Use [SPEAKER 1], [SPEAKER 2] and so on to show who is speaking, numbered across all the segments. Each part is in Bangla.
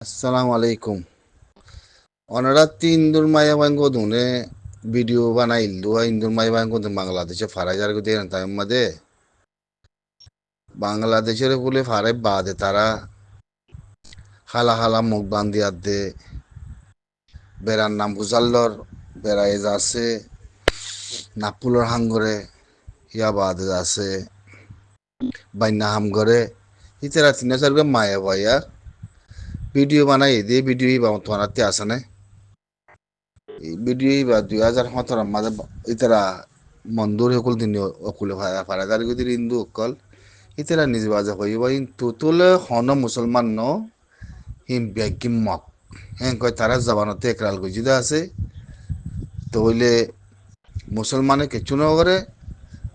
[SPEAKER 1] আসসালামু আলাইকুম। ওনারা ইন্দুর মায়া বাঙ্গো ধুনে ভিডিও বানাইল দুয়া ইন্দুর মায়া বাঙ্গো বাংলাদেশে ফারাইজার গো দেন তাই মাদে বাংলাদেশের বলে ফারাই বাদে তারা হালা হালা মুখ বান্ধি দে বেড়ার নাম বুজাল্লর বেড়াই যাচ্ছে নাপুলর হাঙ্গরে ইয়া বাদে যাচ্ছে বাইনা হাম করে ইতারা তিন চার মায়া ভাইয়া ভিডিও বানাই দিয়ে ভিডিও বা তোমার আসে না ভিডিও বা 2017 মাঝে ইতারা মন্দুর সকল দিন অকুলে ফারাদার গদির হিন্দু অকল ইতারা নিজ বাজে কইবা কিন্তু তোলে হন মুসলমান ন হিম ব্যাগিম মক হ্যাঁ কয় তারা জবানতে একরাল গজিদা আছে তইলে মুসলমানে কেচু ন করে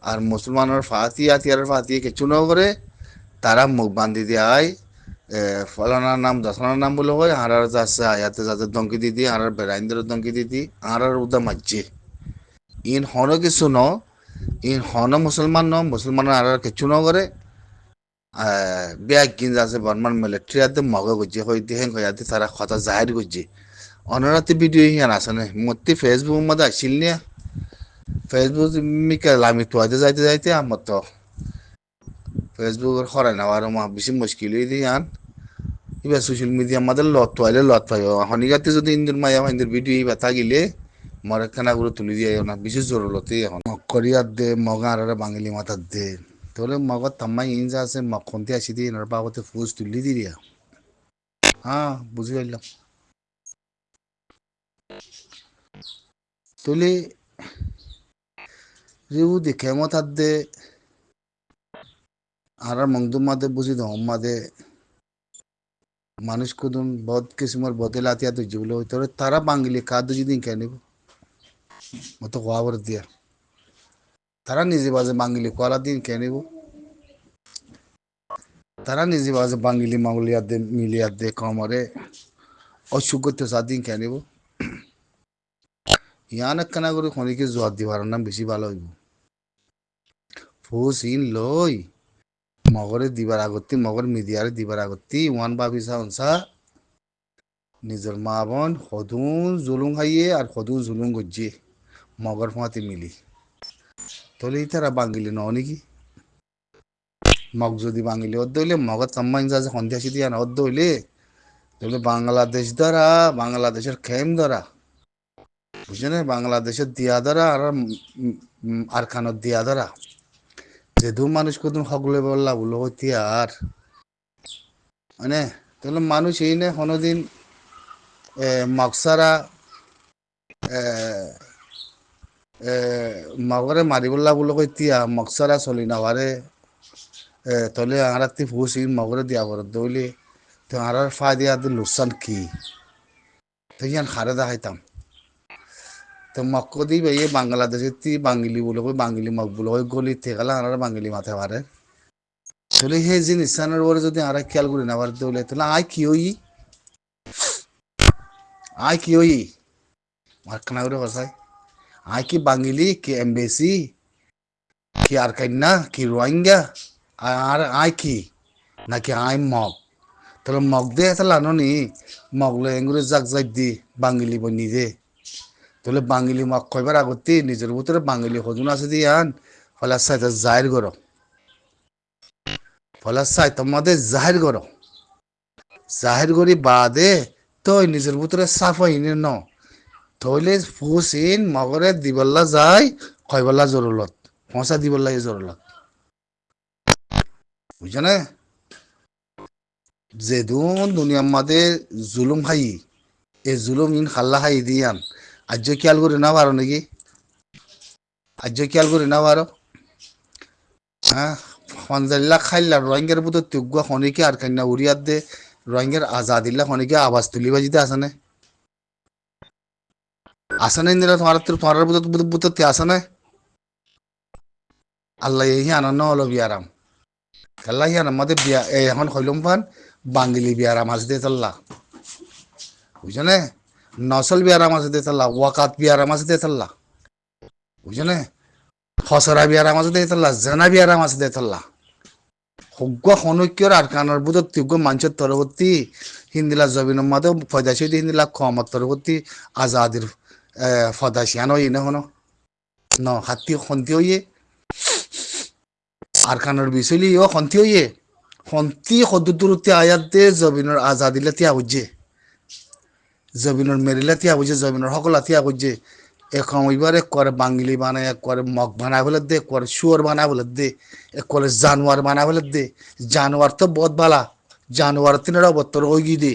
[SPEAKER 1] আর মুসলমানের ফাতিয়া কেচু ন করে তারা মুখ বান্ধি দিয়ে আয় ফলানার নাম দশনার নাম বলে হয় হারার যাচ্ছে আয়াতে যাতে দঙ্কি দিদি হারার বেড়াইন্দের দঙ্কি দিদি হারার উদা মারছে ইন হন কিছু ন ইন হন মুসলমান ন মুসলমান হারার কিছু ন করে ব্যাগ কিন যাচ্ছে বর্মান মিলিটারি আদে মগে গজ্জে হইতে হেন হইয়াতে তারা কথা জাহির গজ্জে অনরাতে ভিডিও হিয়ান আছে না মতি ফেসবুক মধ্যে আসিল নিয়া ফেসবুক মিকে লামি তোয়াতে যাইতে যাইতে আমার তো ফেসবুকের খরাই না আর বেশি মুশকিল হয়ে দিয়ে আন এবার সোশ্যাল মিডিয়া আমাদের লত পাইলে লত পাই হনিগাতে যদি ইন্দুর মায়া ইন্দুর ভিডিও এবার থাকিলে মরে খানাগুলো তুলি দিয়ে না বিশেষ জরুরতে এখন করিয়ার দে মগা আর বাঙালি মাথার দে তাহলে মগর তাম্মাই ইনজা আছে মখনতে আসি দিয়ে এনার বাবতে ফুজ তুলি দিয়া হ্যাঁ বুঝি পারলাম তুলি রিউ দেখে মাথার দে আর মংদুম মাদে বুঝি দম মাদে মানুষ কুদুম বহুত কিসমর বদল আতিয়া তো যেগুলো হইতে তারা বাঙালি খাদ্য যদি খেয়ে নিব মতো খবর দিয়া তারা নিজে বাজে বাঙালি কলা দিন খেয়ে নিব তারা নিজে বাজে বাঙালি মাগুলিয়ার দে মিলিয়ার দে কমরে অসুখ সাদিন খেয়ে নিব ইয়ান একখানা করে খনিকে জোয়ার দিবার নাম বেশি ভালো হইব ফুস ইন লই মগরে দিবার আগত্তি মগর মিডিয়ারে দিবার আগত্তি ওয়ান ভাবিসা হনসা নিজের মা বোন সদুন জুলুং খাইয়ে আর সদুন জুলুং গজ্জে মগর ফাঁতে মিলি তাহলে তারা বাঙালি ন নাকি মগ যদি বাঙালি অর্ধ হইলে মগর চাম্মাইন যা সন্ধ্যা সিদ্ধি আন অর্ধ হইলে তাহলে বাংলাদেশ দ্বারা বাংলাদেশের খেম দ্বারা বুঝছে না বাংলাদেশের দিয়া দ্বারা আর খানোর দিয়া দ্বারা যে দু মানুষ কত সকলে বললা বলো হইতে আর মানে তাহলে মানুষ এই নে কোনোদিন মগসারা মগরে মারি বললা বলো হইতিয়া মগসারা চলি নাওয়ারে তাহলে আরাত্তি ফুসি মগরে দিয়া বড় দইলে তো আর ফা দিয়া লোকসান কি তো ইয়ান হারে দেখাইতাম তো মক্ক দি ভাইয়ে বাংলাদেশের তি বাঙালি বলে কই বাঙালি মগ বলে কই গলি থেকালা আর বাঙালি মাথা পারে তাহলে সেই জিনিসটার ওপরে যদি আর খেয়াল করি না পারতে হলে তাহলে আয় কি হই মার্কানা করে বসাই আয় কি বাঙালি কি এমবেসি কি আর কান্না কি রোহিঙ্গা আর আয় কি নাকি আয় মগ তাহলে মগ দে তাহলে আনো নি মগলে এঙ্গুরে জাক জাক দি বাঙালি বনি দে তাহলে বাঙালি মগ কয়বার আগতে নিজের ভিতরে বাঙালি হজুন আছে দিয়ে আন ফলে সাইতে জাহির করো ফলে সাই তোমাদের জাহির করি বাদে তই নিজের ভিতরে সাফ হইনি ন তইলে ফুসিন মগরে দিবল্লা যায় কয়বল্লা জরুলত পৌঁছা দিবল্লা জরুলত বুঝছো না যেদুন দুনিয়ার মাঝে জুলুম খাই এই জুলুম ইন খাল্লা খাই দিয়ান আজ খেয়াল করে না পারো নাকি আজ খেয়াল করে না পারো হ্যাঁ সঞ্জাল্লা খাইলা রোহিঙ্গার বুধ তুগুয়া খনিকে আর কান্না উড়িয়ার দে রোহিঙ্গার আজাদিল্লা খনিকে আওয়াজ তুলি বাজিতে আসে নাই নিলা তোমার বুধতে আসে নাই আল্লাহ এই আনন্দ হলো বিয়ারাম খেলা হিয়ান আমাদের বিয়া এখন হইলম পান বাঙালি বিয়ারাম আছে দে তাল্লা বুঝছো না নসল বিয়ারাম আছে দে তাল্লা ওয়াকাত বিয়ারাম আছে দে তাল্লা বুঝছো না খসরা বিয়ারাম আছে দে তাল্লা জানা বিয়ারাম আছে দে তাল্লা হগ্য হনৈক্যর আর কানার বুধ তীব্র মানুষের তরবর্তী হিন্দিলা জবিনের মাঝে ফয়দাসী হিন্দিলা কমত তরবর্তী আজাদির ফদাসিয়ান হই না হনো ন হাতি খন্তি হইয়ে আর কানার বিষয়লি ও খন্তি হইয়ে খন্তি সদুদূরতে আয়াত দে জবিনের আজাদিলে তিয়া বুঝে জবিনের মেরিলে তিয়া বুঝে জবিনের সকলা তিয়া বুঝে এখন এবার এক করে বাঙালি বানায় এক করে মগ বানায় বলে দে এক করে শুয়োর বানায় বলে দে এক করে জানোয়ার বানায় বলে দে জানোয়ার তো বহুত বালা জানোয়ার তিনের অবতর ওই গি দে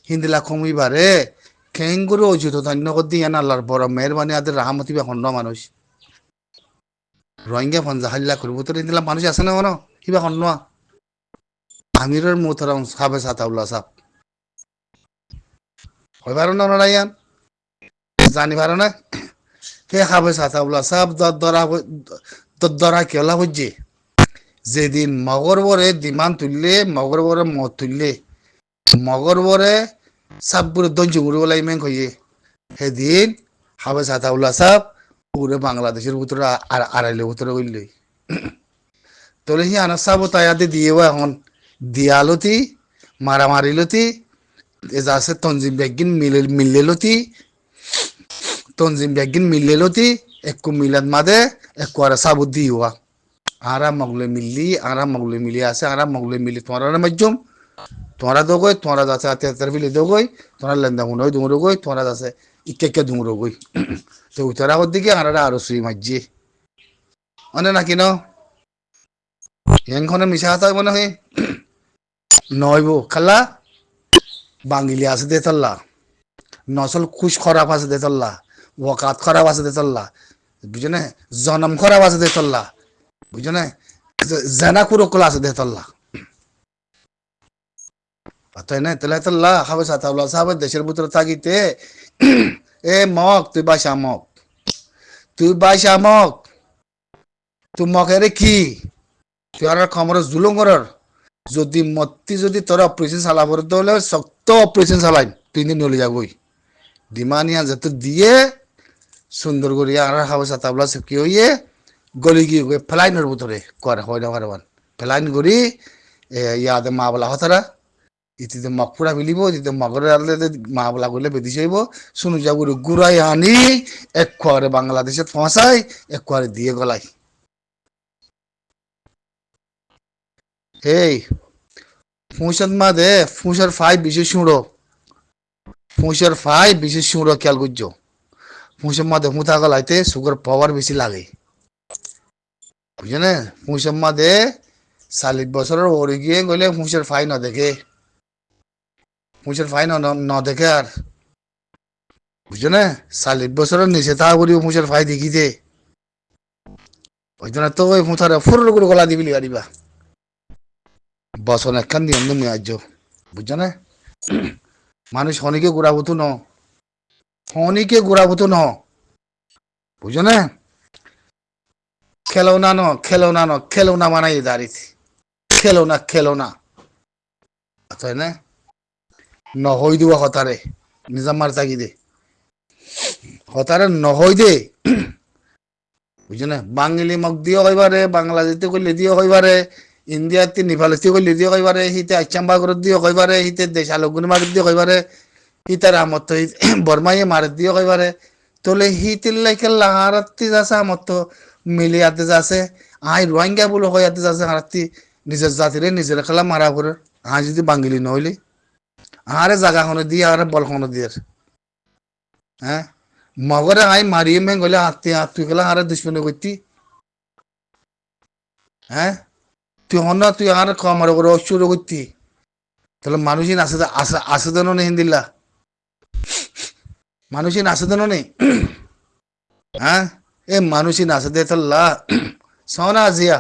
[SPEAKER 1] হিন্দিলা কমিবারে খেঙ্গুরে অজিত ধন্যবাদ দিয়ে আল্লাহর বড় মেহরবানি আদের রাহামতি বা খন্ড মানুষ রোহিঙ্গা ফঞ্জা হাল্লা করবো তোর হিন্দিলা মানুষ আছে না কোনো কিবা খন্ড আমিরের মোহতারাম সাবে সাতাউল্লাহ সাহ হই পারো না ওনারা ইয়ান জানি পারো না হে সাবে সাতাউল্লাহ সাহ দরা কেলা বুঝছে যেদিন মগর বরে দিমান তুললে মগর বরে মদ তুললে মগর বরে সাবপুরে দঞ্জু মুড়ি বলাই মেং হইয়ে সেদিন সাবে সাতাউল্লাহ সাহ পুরো বাংলাদেশের ভিতরে আড়াইলে ভিতরে করলে তোলে সি আনার সাব তাইয়াতে দিয়েও এখন দিয়ালতি মারামারিলতি এজাসে তঞ্জিম বেগিন মিললেলতি তঞ্জিম বেগিন মিললেলতি একটু মিলাদ মাদে একটু আর সাবুত দিওয়া আরা মগলে মিলি আছে আরা মগলে মিলি তোমার মাধ্যম তোমারা দোগই তোমারা যাচ্ছে আত্মীয়তার বিলি দোগই তোমার লেনদা মনে হয় দুমরো গই তোমারা যাচ্ছে ইকে দুমরো গই তো উত্তরা দিকে আরা আরো সুই মাঝিয়ে অনে নাকি ন এখনে মিশা হাতা মনে হয় নইব খালা বাঙালি আছে দে তল্লা নসল খুশ খরাপ আছে দে তল্লা ওকাত খরাপ আছে দে তল্লা বুঝো না জনম খরাপ আছে দে তল্লা বুঝো না জানা কুরকল আছে দে তল্লা তাই না তাহলে তল্লা খাবে সাতাউল্লাহ সাহেব দেশের ভিতরে থাকিতে এ মক তুই বাসা মক তুই মকেরে কি তুই আর খমর জুলুম করার যদি মত্তি যদি তোর অপারেশন চালাবার হলে শক্ত অপারেশন চালাই তুই নলে যাবই ডিমানিয়া যাতে দিয়ে সুন্দর করিয়া আর খাবে সাতাউল্লাহ সাহেব কি হইয়ে গলি গিয়ে ফেলাইনের ভিতরে করে হয় না কারবান ফেলাইন করি ইয়াদে মা বলা হতারা ইতিতে মগ পুরা মিলিব ইতিতে মগরে আনলে মা বলা করলে বেদি চাইব শুনু যাগুলো গুড়াই আনি এক খোয়ারে বাংলাদেশে ফসাই এক খোয়ারে দিয়ে গলাই এই ফুঁসত মাদে ফুঁসার ফাই বিশেষ শুঁড়ো ফুঁসের ফাই বিশেষ শুঁড়ো খেয়াল করছো ফুঁসের মাদে ফুঁথা গলাইতে সুগার পাওয়ার বেশি লাগে বুঝছো না ফুঁসের মাদে 40 বছরের ওরে গিয়ে গেলে ফুঁসের ফাই না দেখে ফুঁসের ফাই না দেখে আর বুঝছো না 40 বছরের নিচে তা করি ফুঁসের ফাই দেখিতে ওই জন্য তো ওই ফুঁথারে ফুর করে গলা দিবি লিবা বসন একখান দিয়ে তুমি আজ বুঝছো না মানুষ হনিকে গোড়াবুতো ন হনিকে গোড়াবুতো ন বুঝছো না খেলৌনা মানাই দাঁড়িয়েছে খেলৌনা তাই না নহই দিব হতারে নিজামার তাকি দে হতারে নহই দে বুঝছো না বাঙালি মগ দিও কইবারে বাংলাদেশে কইলে দিও কইবারে ইন্ডিয়াতে নেপালতে কইলে দিও কইবারে হিতে আচাম্বাগর দিও কইবারে হিতে দেশ আলোগুনি মার দিও কইবারে হিতার আমত বর্মাইয়ে মার দিও কইবারে তোলে হিতির লাইকে লাহারাত্তি যাচ্ছে আমত মিলিয়াতে যাচ্ছে আই রোহিঙ্গা বলে হইয়াতে যাচ্ছে হারাত্তি নিজের জাতিরে নিজের খেলা মারা করে যদি বাঙালি নহইলে আরে জায়গা খনো দিয়ে আরে বল খনো দিয়ে হ্যাঁ মগরে আই মারিয়ে মেং গলে তুই গেলা আরে দুশ্মনী করতি হ্যাঁ তুই আর কমার করে অসুর করতি তাহলে মানুষই আসে দেন নেই হিন্দিল্লা মানুষই নাচে দেন নেই হ্যাঁ এ মানুষই নাচে দে তাল্লা সনা আজিয়া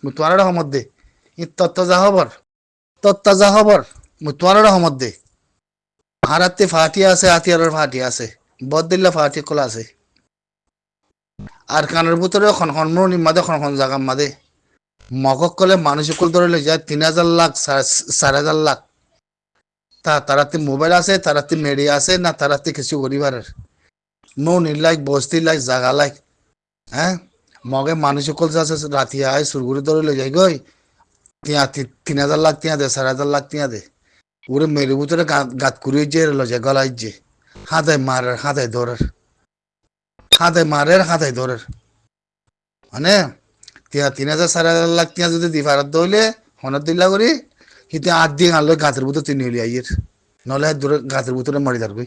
[SPEAKER 1] তোমার সমত দে ই তত্তাজা খবর তোমার সমত দে হারাতে ফাটি আছে আতিয়ারের ফাটি আছে বদিল্লা ফাটি কলা আছে আর কানের ভিতরে খন মাদে খন জায়গা মাদে মগক কলে মানুষ কল ধরে লে যায় 3000 লাখ 4000 লাখ তারাতে মোবাইল আছে তারাতে মিডিয়া আছে না তারাতে কিছু করিবারের মৌনি লাইক বস্তি লাইক জাগা লাইক হ্যাঁ মগে মানুষ কল আছে রাতি আয় সুরগুড়ি ধরে লে যাই গই তিয়া 3,000 লাখ তিয়া দে 4,000 লাখ তিয়া দে ওরে মেরু ভিতরে গাত কুড়িয়ে যে লজে গলায় যে হাতে মারের হাতে ধরের হাতে মারের হাতে ধরের মানে তিয়া 3,000 4,000 লাখ তিয়া যদি দিফারত দইলে হনত দিল্লা করি কিন্তু 8 দিন আনলো গাতের ভিতরে তিনি হলি আইয়ের নলে দূরে গাতের ভিতরে মরি যাবি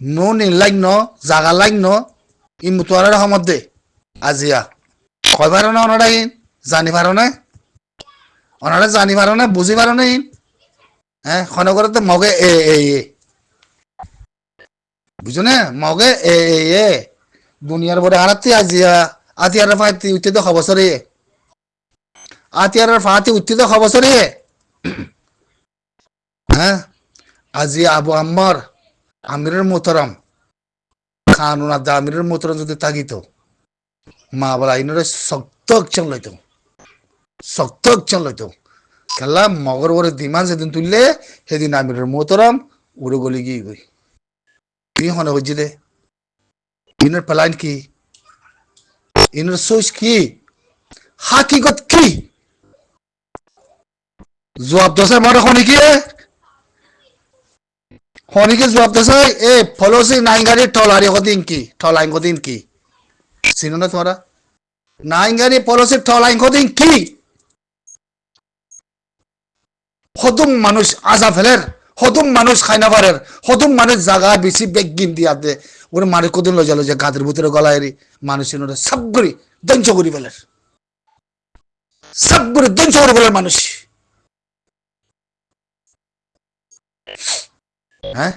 [SPEAKER 1] নো নীল লাইন ন জাগা লাইন ন ই মুতুয়ারের সমত দে আজিয়া কয় পারো না ওনারা ইন জানি পারো না ওনারা জানি পারো না বুঝি পারো না ইন হ্যাঁ খনগরতে মগে এ বুঝো না মগে এ দুনিয়ার বড় হারাতে আজিয়া আতিয়ার ফাতি উঠতে তো খবসরে আতিয়ার ফাতি উঠতে তো খবসরে হ্যাঁ আজি আবু আম্মার আমিরের মোহতারাম খানুন আদা আমিরের মোহতারাম যদি তাগিত মা বলা ইনরে শক্ত অকশন লইতো খেলা মগর ওরে দিমান যেদিন তুললে সেদিন আমিরের মোহতারাম উড়ে গলি গিয়ে গই কি হনে হচ্ছে দে ইনের প্লান কি ইনের সোচ কি হাকিকত কি জবাব দশে মারে খনিকে জবাব দশে এ ফলসি নাইঙ্গারি ঠলারি কদিন কি চিনো না তোমরা নাইঙ্গারি ফলসি ঠলাই কদিন কি হতুম মানুষ আজা ফেলের হতুম মানুষ খাইনা পারের হতুম মানুষ জাগা বেশি বেগিন দিয়া দে ওরে মানুষ কদিন লজা গাদের ভিতরে গলায় মানুষ সব করে ধ্বংস করি ফেলের সব করে ধ্বংস করে ফেলের মানুষ হ্যাঁ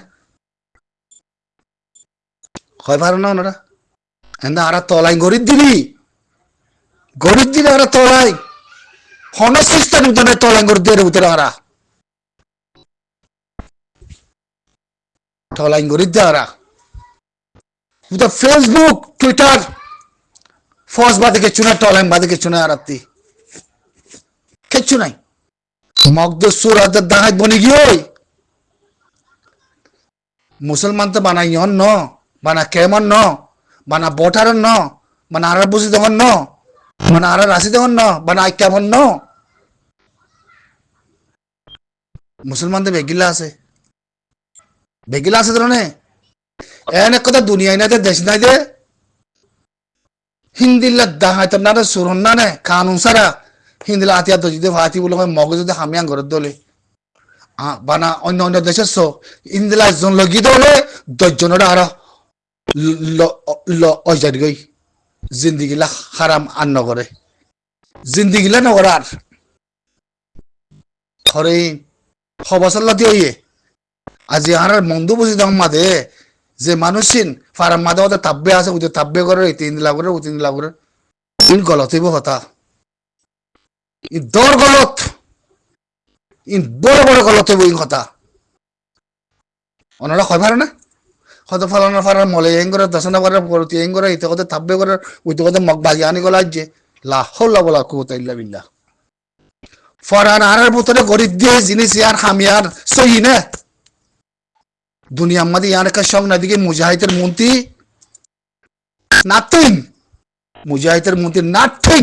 [SPEAKER 1] হয় পারো না ওনারা এন্দা আরা তলাই গরিব দিলি আরা তলাই হন সিস্টেম উঠে তলাই গরিব দিয়ে উঠে আরা তলাই গরিব দিয়ে আরা উঠে ফেসবুক টুইটার ফস বাদে কিছু না তলাই বাদে কিছু না আরাতি কিচ্ছু নাই মগদ সুরাতের দাহাই বনি গিয়ে মুসলমান তো বানাই ন বানা কেমন ন বানা বটার ন বানা আর বুঝি তখন ন বানা আর রাশি তখন ন বানা কেমন ন মুসলমানদের বেগিলা আছে ধরনে এনে কথা দুনিয়ায় নাই দেশ নাই দে হিন্দিল্লা দাহাইতার না সুরন না নে কানুন সারা হিন্দিলা আতিয়া তো যদি ভাতি বলে মগে যদি হামিয়াং ঘরের দলে বানা অন্য দেশের ইন্দিলা জন লগি দলে 10 জনের আর অজার গই জিন্দিগিলা হারাম আর নগরে জিন্দিগিলা নগর আর হরে হবসাল্লাতি হইয়ে আজি হারার মন্দ বুঝি দাম মাদে যে মানুষিন ফারাম মাদে ওদের তাব্বে আছে ওদের তাব্বে করে 3 লাখ করে 3 লাখ করে ইন গলত হইব হতা ইন দর গলত ইন বড় বড় গলত হইব ইন কথা ওনারা হয় পারে না হয়তো ফালার মলে এং করে দশনা করে করতে এং করে ইতে কথা তাব্বে করে ওই তো কথা মগ বাজি আনি গলা যে লা হাওলা ওয়ালা কুওয়াতা ইল্লা বিল্লাহ ফরান আরার ভিতরে গরিব দিয়ে জিনিস ইয়ার হামিয়ার সহি না দুনিয়া মাদি ইয়ার কা সং না দিকে মুজাহিদের মন্ত্রী নাথিং মুজাহিদের মন্ত্রী নাথিং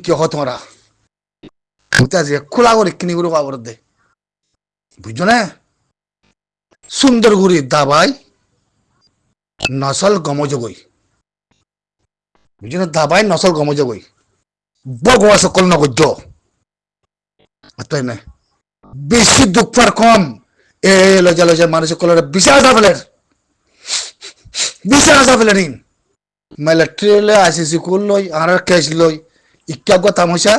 [SPEAKER 1] কি হতো ওরা বুঝতে আছে খোলা করে কিনি করে খবর দে বুঝছো না সুন্দর গুড়ি দাবাই নসল গমজগই বুঝছো না দাবাই নসল গমজগই বগোয়া সকল নগজ তাই না বেশি দুঃখর কম এ লজা মানুষ সকলের বিশাল ফেলেন মেলে ট্রেলে আসিছি কুল লই আর ক্যাশ লই ইক্কা তামসা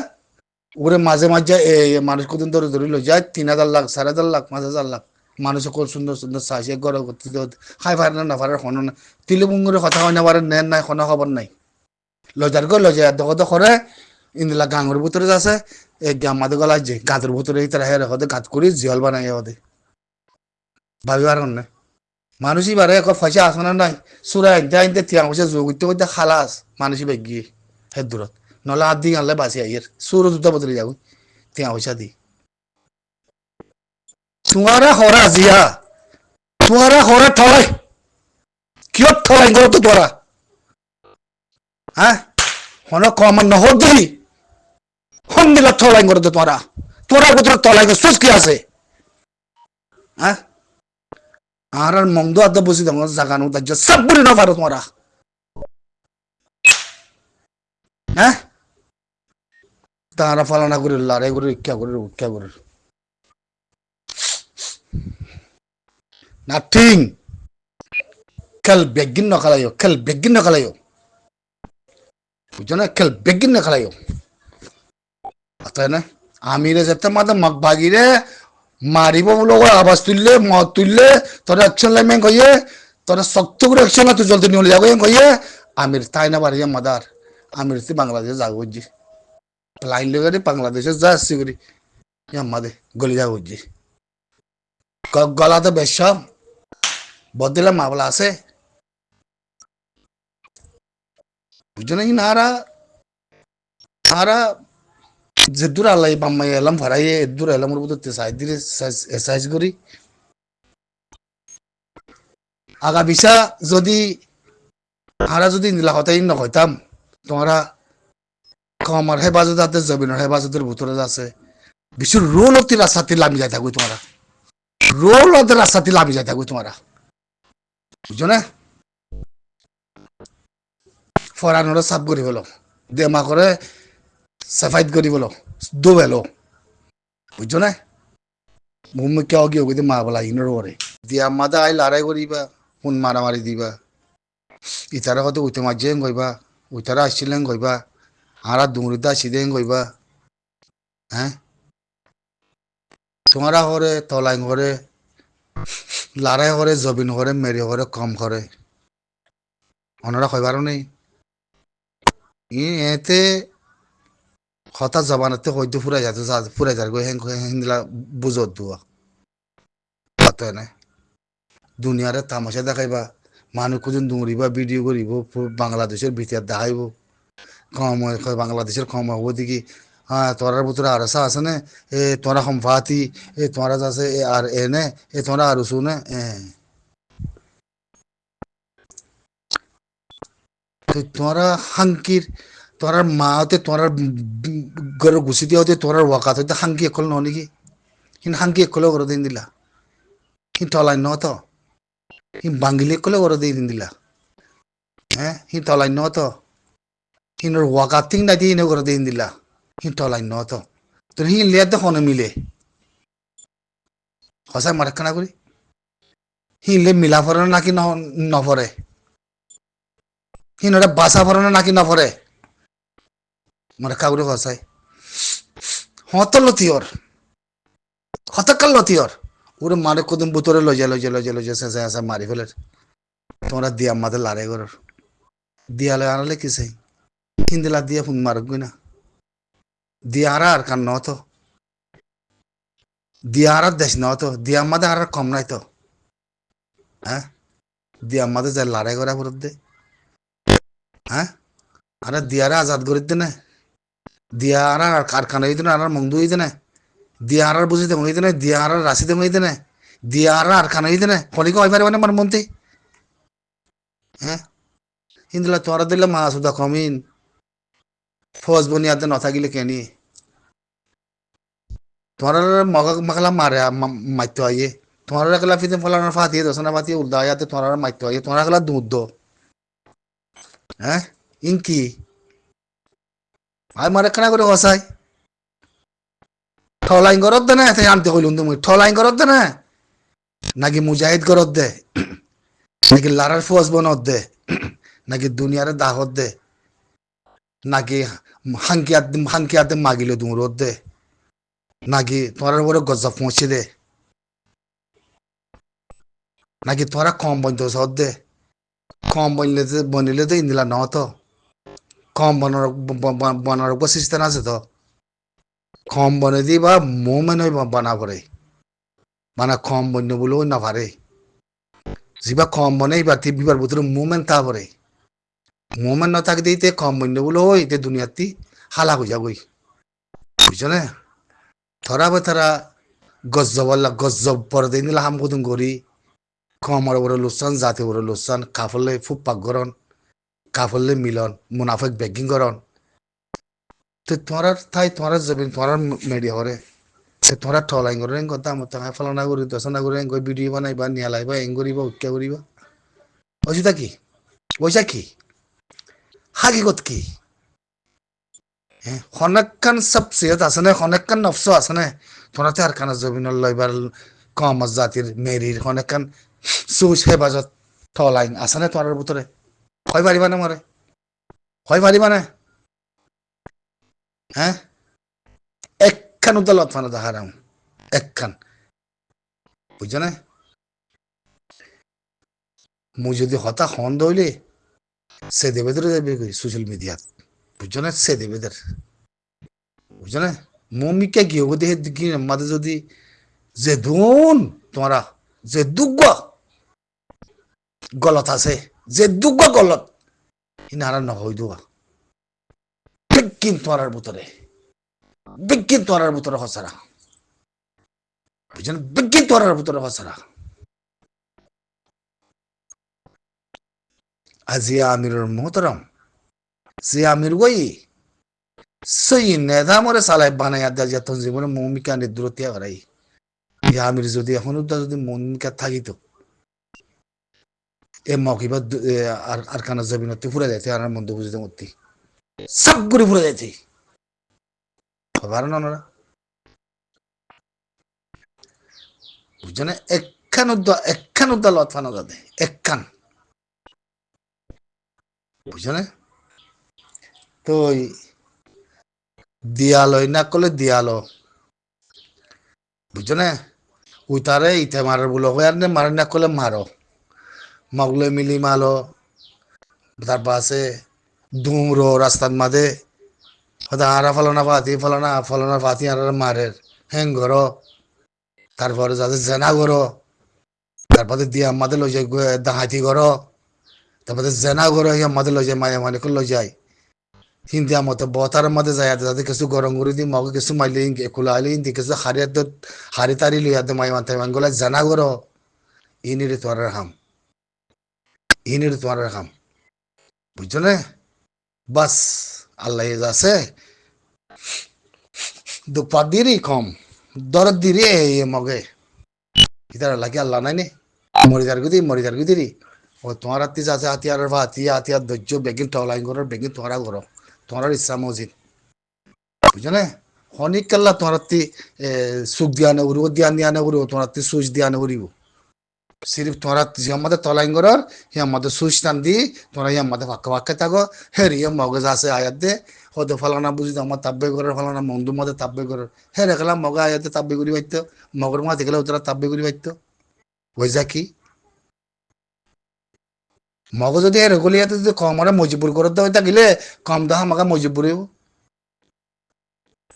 [SPEAKER 1] ওরে মাঝে মানুষ কদিন ধরে লই যায় 3,000 লাখ 4,500 লাখ 5,000 লাখ মানুষ সকল সুন্দর চাইছে গড় করতে খাই পারে না পারে হন না তিলুবুঙ্গুরে কথা হয় না পারে নেন নাই কোনো খবর নাই লজা দখত করে ইন্দিলা গাঙের ভিতরে আছে এই আমাদের গলা যে গাঁতের ভিতরে তারা হেরে হতে গাত করি জিয়াল বানাই হতে ভাবি পারেন না মানুষই বারে এক পয়সা আসনা নাই সুরা আনতে তিয়াং পয়সা যোগ করতে খালাস মানুষই বেগিয়ে হে দূরত নলে আর দিন আনলে বাঁচি আইয়ের সুর দুটা বদলে যাবো তিয়াং পয়সা দি তোমারা হরা জিয়া তোমারা হরা ঠলাই কিয় ঠলাই করো তো তোরা হ্যাঁ হন কম নহর দিলি হন দিলা থলাই করে তোরা তোরা কোথাও তলাই সুস কি আছে হ্যাঁ আর মংদো আদা বসি দাম জাগানো তাই সব বুড়ি না পারো তোমরা হ্যাঁ তারা ফালানা করে লড়াই করে রক্ষা করে নাথিং খেল বেগিন নখালাইও বুঝছো না খেল বেগিন নখালাইও তাই না আমিরে যেতে মাথা মগ ভাগিরে মারিব বলে আওয়াজ তুললে মদ তুললে তোর অ্যাকশন লাইমেন কইয়ে তোর শক্ত করে অ্যাকশন তুই জলদি নিয়ে যাবো কইয়ে আমির তাই না বাড়ি মাদার আমির তুই বাংলাদেশে যাবো বুঝছি লাইন লেগে বাংলাদেশে যা আসছি করি আমাদে গলি যাবো বুঝছি গলাতে বেশ বদলে মামলা আছে বুঝছো না নারা নারা যে দূর আল্লাহ বাম্মাই এলাম ভাড়াইয়ে দূর এলাম ওর মধ্যে সাইজ দিয়ে এক্সারসাইজ করি আগা বিছা যদি আরা যদি নীলা হতাই নকইতাম তোমরা কমার হেফাজত আছে জমিনের হেফাজতের ভিতরে আছে বিশ্ব রোল অতি রাস্তাতে লামি যাই থাকবে তোমরা রোল অতি রাস্তাতে লামি যাই থাকবে তোমরা বুঝছো না ফরানোর সাফ করি বলো দেমা করে সাফাইত করি বলো দো বেলো বুঝছো না মুম্মি কেউ গিয়ে ওকে মা বলা ইনোর ওরে দিয়া মাদা আই লড়াই করিবা ফোন মারামারি দিবা ইতারা হয়তো উঠে মাঝে কইবা উইতারা আসছিলেন কইবা আরা দুমরিদা আসিদেন কইবা হ্যাঁ তোমারা করে তলাই করে লড়াই করে জবিন করে মেরি করে কম করে অনারা কইবারও নেই এতে হঠাৎ জবানতে হয়তো ফুরাই যার গই হিন্দিলা বুঝত দুয়া তাই না দুনিয়ারে তামাশা দেখাইবা মানুষ কোজন দৌড়িবা ভিডিও করিব বাংলাদেশের ভিতর দেখাইব কম বাংলাদেশের কম হবো দেখি হ্যাঁ তোরার ভিতরে আর আসা আছে না এ তোরা সম্পাতি এ তোরা আছে এ আর এ নে এ তোরা আর শুনে তোরা হাঙ্কির তোরার মা হতে তোরার ঘরে ঘুষি দিয়ে হতে তোরার ওয়াকাত হইতে হাঙ্কি একল ন নাকি কিন্তু হাঙ্কি একলেও করে দিন দিলা কিন্তু তলাই ন তো বাঙ্গিলি একলেও করে দিয়ে দিন দিলা হ্যাঁ কিন্তু তলাই ন তো কিন্তু ওয়াকাতিং না দিয়ে এনে করে দিন দিলা কিন্তু তলাই ন তো তোর হি লিয়ার তো হনে মিলে সঁচাই মারেখানা করি হিলে মিলা ফরে নাকি নফরে হিনরে বাসা ফরে নাকি নফরে মানে কাউরে সঁচাই হত লতিয়র হতকাল লতিয়র ওরে মারে কদিন বুতরে লজে শেষে আসা মারি ফেলে তোমরা দিয়া মাতে লড়াই করার দিয়ালে আনালে কি সেই হিন্দিলা দিয়া ফোন মারক না দিয়া আর কান ন তো দিয়া আর দেশ ন তো দিয়া মাদে আর কম নাই তো হ্যাঁ দিয়া মাদে যায় লড়াই করা ফেরত দে হ্যাঁ আরে দিয়ারে আজাদ করে দে না দিয়া আর কারখানা হইতে না আর মংদু হইতে না দিয়া আর বুঝিতে হইতে না দিয়া আর রাশিতে হইতে না দিয়া আর খানা হইতে না ফলিকে হয়ে পারে মানে আমার মন্ত্রী হ্যাঁ হিন্দুলা তোরা দিলে মা সুদা কমিন ফৌজ বনিয়াতে নথাকিলে কেনি তোমার মাকলা মারে মারতে হয় তোমার একলা ফিতে ফলানোর ফাতিয়ে দশনা ফাতিয়ে উল্দা আয়াতে তোমার মারতে হয় তোমার একলা দুধ হ্যাঁ ইনকি আর মারে খানা করে হসাই ঠলাইন করত দে না আনতে কইলুন তুমি ঠলাইন করত দে না নাকি মুজাহিদ করত দে নাকি লারার ফৌজ বনত দে নাকি দুনিয়ার দাহত দে নাকি হাঙ্কিয়াতে মাগিলে দুমরত দে নাকি তোমার উপরে গজা পৌঁছে দে নাকি তোরা কম বন্ধ সদ দে কম বনিলে তো ইন্দিলা ন তো কম বনার সিস্টেম আছে তো কম বনে দি বা মোমেন হই বানা পরে মানে কম বন্য বলেও না পারে যা কম বনে বা বিবার ভিতরে মুভমেন্ট তা পরে মুভমেন্ট না থাকতে দিতে কম বন্য বলে ওই তে দুনিয়াতি হালা হয়ে যাবই বুঝছো না থরা বা তারা গজ্জব পরে দিন দিলে হাম কুতুম করি কমর বড় লোসান জাতি বড় লোসান কাফলে ফুপ পাক গরন কাফলে মিলন মুনাফেক বেকিং গরন তো তোমরা তাই তোমরা জবিন তোমরা মিডিয়া করে সে তোমরা ঠলাই করে কথা মতো ফলানা করি দশনা করে ভিডিও বানাইবা নিয়া লাইবা এং করিবা উৎকা করিবা অসুবিধা কি পয়সা কি হাকিকত কি অনেকখান সাবসিয়ত আছে না অনেকখান নফস আছে না তোরাতে আর খানা জমিনের লইবার কম জাতির মেরির অনেকখান সুচ হেফাজত ঠলাইন আছে না তোরার ভিতরে হয় পারিবা না মরে হয় পারিবা না হ্যাঁ একখান উদালত ফানা দেখারাম একখান বুঝছো না মুই যদি হতা হন দইলে সে দেবেদের যাবে সোশ্যাল মিডিয়াত বুঝছো না সে দেবেদের বুঝছো না মমিকা গিয়ে দেহে দিকে আমাদের যদি যে ধুন তোমরা যে দুগ্গ গলত আছে যে দুগ্গ গলত ইনারা নহই দুয়া বিজ্ঞান তোরার ভিতরে হসারা বুঝছেন বিজ্ঞান তোরার ভিতরে হসারা আজিয়া আমিরুর মোহতরম যে আমির গই সেই নেতা মরে সালাই বানাই আদা যত জীবনে মমিকা নিদ্রতিয়া করাই আমির যদি এখন যদি মমিকা থাকিত এ মকিবা আর কানা জমিনতে ফুরে যাইতে আর মন্দ বুঝতে মতি সব করে ফুরে যাইতে খবর না ওরা বুঝছো না একখান উদ্দা লত ফানো যাতে একখান বুঝছো না তো দিয়ালয় না করলে দিয়ালো বুঝছো না ওই তারে ইতে মারার বলো আর নে মারে না করলে মারো মগলে মিলি মালো তারপর আছে ধুমরো রাস্তার মাঝে হয়তো আরা ফলানা ফাতি আর মারের হ্যাং করো তারপরে যাদের জেনা করো তারপরে দিয়ে আমাদের লই যায় ডাহাতি করো তারপরে জেনা করো আমাদের লই যায় মায়া মানে লই যায় হিন্দি মতো বতার মধ্যে যায় যাতে কিছু গরম করে দিই মগে কিছু মাইলে খোলা আইলে হিন্দি কিছু হারি তারি লই যাতে মাই মানতে মানগুলা জেনা করো ইনিরে তোমার হাম বুঝছো না বাস আল্লাহ আছে দুপাত দিরি কম দরদ দিরি মগে ইতার লাগে আল্লাহ নাই নে মরিদার গুদি ও তোমার হাতি আছে হাতিয়ার ধৈর্য বেগিন টলাই করার বেগিন তোমরা করো তোমার ইচ্ছা মসজিদ বুঝছো না অনেক কাল্লা তোমার সুখ দিয়া না উড়িব দিয়া না উড়িব তোমার সুচ দিয়া না উড়িব সিরিফ তোরা আমাদের তলাই করার আমাদের সুচ টান দি তোরা আমাদের ফাঁকা থাকো হেরি মগজ আছে আয়াত দে হয়তো ফলানা বুঝি আমার তাব্বে করার ফলানা মন্দু মধ্যে তাব্বে করার হ্যাঁ রেখলাম মগা আয়াতে তাব্বে করি পাইতো মগর মাঝে গেলে তোরা তাব্বে করি পাইতো বুঝা কি মগ যদি রেগুলিয়াতে যদি কম আর মজিবুর করে দেওয়া থাকিলে কম দাহ আমাকে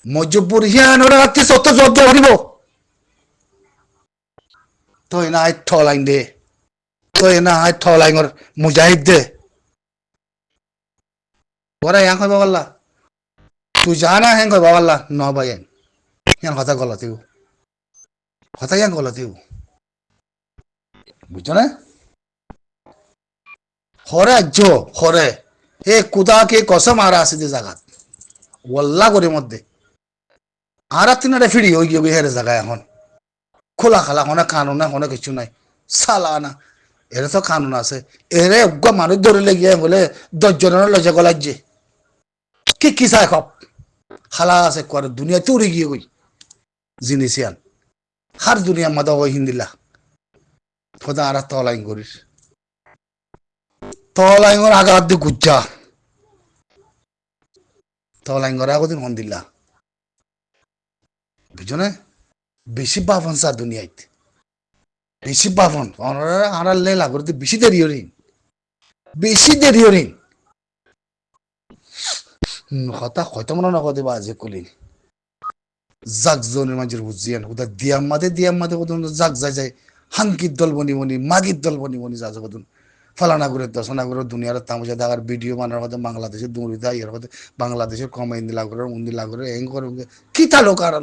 [SPEAKER 1] মজিবুর হিয়ান ওরা রাত্রি সত্য জব দিয়ে ভরিব তো না ঠলাইন দে তো না ঠলাইঙর মুজাহিদ দে ওরা হ্যাঁ কইবা পারলা তুই জানা হ্যাঁ কইবা পারলা ন ভাই হ্যাঁ কথা গলাতিও কথা হ্যাঁ গলাতিও বুঝছো না হরে এ কুদা কে কসম আর আসি দে জায়গা ওয়াল্লা করে মধ্যে আর তিনারে ফিরি ওই গিয়ে হেরে জায়গায় এখন খোলা খালা হনে কানুন নাই হনে কিছু নাই সালা না এরা তো কানুন আছে এরে মানুষ ধরে গিয়ে বলে 10 জনের লজে গলাইছে কি চাই খপ খালা আছে করে দুনিয়াতে উড়ে গিয়ে গই জিনিসিয়ান হার দুনিয়া মাদা ওই হিন্দিলা খোদা আর তলাইন করিস তলাইঙর আগার দি গুজ্জা তলাইঙর আগদিন হন দিলা বুঝছো না বেশি বাফন চা দুনিয়াতে বেশি বাফন আনার লে লাগর বেশি দেরি হরিণ কথা হয়তো মনে না কথা বাজে কলি জাগ জনের মাঝের বুঝিয়ান ওটা দিয়াম মাদে কদন জাগ যায় হাঙ্কির দল বনি মাগির দল বনি যা কদন ফলানা করে দশনা করে দুনিয়ার তামসা দেখার ভিডিও বানার কথা বাংলাদেশের দুর্নীতি এর কথা বাংলাদেশের কমাইন্দি লাগরে উন্দি লাগরে এং করে কি তা লোক আর